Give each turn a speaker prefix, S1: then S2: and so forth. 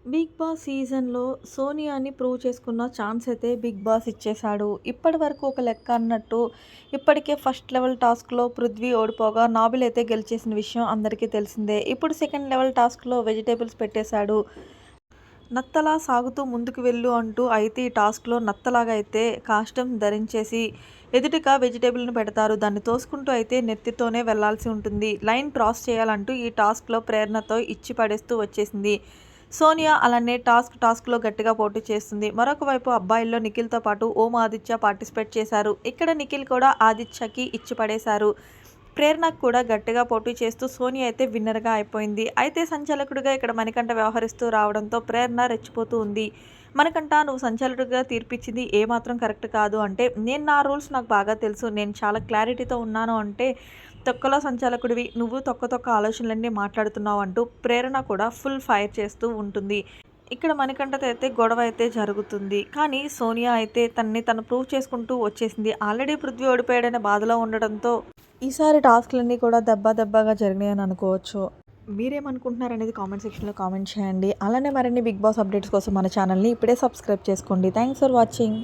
S1: Big boss సీజన్‌లో సోనియాని prove చేసుకున్న chance అయితే బిగ్ బాస్ ఇచ్చేశాడు. ఇప్పటివరకు ఒక లెక్క అన్నట్టు ఇప్పటికే ఫస్ట్ లెవెల్ టాస్క్‌లో పృథ్వీ ఓడిపోగా నాబిల్ అయితే గెలిచేసిన విషయం అందరికీ తెలిసిందే. ఇప్పుడు సెకండ్ లెవెల్ టాస్క్‌లో వెజిటబుల్స్ పెట్టేశాడు. నత్తలా సాగుతూ ముందుకు వెళ్ళు అంటూ అయితే ఈ టాస్క్‌లో నత్తలాగా అయితే కాస్ట్యూమ్ ధరించేసి ఎదురుగా వెజిటబుల్‌ని పెడతారు. దాన్ని తోసుకుంటూ అయితే నెత్తితోనే వెళ్ళాల్సి ఉంటుంది. లైన్ క్రాస్ చేయాలంటూ ఈ టాస్క్‌లో ప్రేరణతో ఇచ్చి పడేస్తూ వచ్చేసింది. సోనియా అలానే టాస్క్‌లో గట్టిగా పోటీ చేస్తుంది. మరొక వైపు అబ్బాయిల్లో నిఖిల్‌తో పాటు ఓం ఆదిత్య పార్టిసిపేట్ చేశారు. ఇక్కడ నిఖిల్ కూడా ఆదిత్యకి ఇచ్చి పడేశారు. ప్రేరణకు కూడా గట్టిగా పోటీ చేస్తూ సోనియా అయితే విన్నర్‌గా అయిపోయింది. అయితే సంచాలకుడిగా ఇక్కడ మణికంఠ వ్యవహరిస్తూ రావడంతో ప్రేరణ రెచ్చిపోతూ ఉంది. మణికంఠ నువ్వు సంచాలకుడిగా తీర్పిచ్చింది ఏమాత్రం కరెక్ట్ కాదు అంటే, నేను నా రూల్స్ నాకు బాగా తెలుసు. నేను చాలా క్లారిటీతో ఉన్నాను అంటే, తొక్కలో సంచాలకుడివి నువ్వు తొక్క ఆలోచనలన్నీ మాట్లాడుతున్నావు అంటూ ప్రేరణ కూడా ఫుల్ ఫైర్ చేస్తూ ఉంటుంది. ఇక్కడ మణికంఠతో అయితే గొడవ అయితే జరుగుతుంది. కానీ సోనియా అయితే తనని తను ప్రూవ్ చేసుకుంటూ వచ్చేసింది. ఆల్రెడీ పృథ్వీ ఓడిపోయాడనే బాధలో ఉండడంతో ఈసారి టాస్క్‌లన్నీ కూడా దెబ్బగా జరిగినాయని అనుకోవచ్చు. మీరేమనుకుంటున్నారనేది కామెంట్ సెక్షన్‌లో కామెంట్ చేయండి. అలానే మరిన్ని బిగ్ బాస్ అప్డేట్స్ కోసం మన ఛానల్‌ని ఇప్పుడే సబ్స్క్రైబ్ చేసుకోండి. Thanks for watching.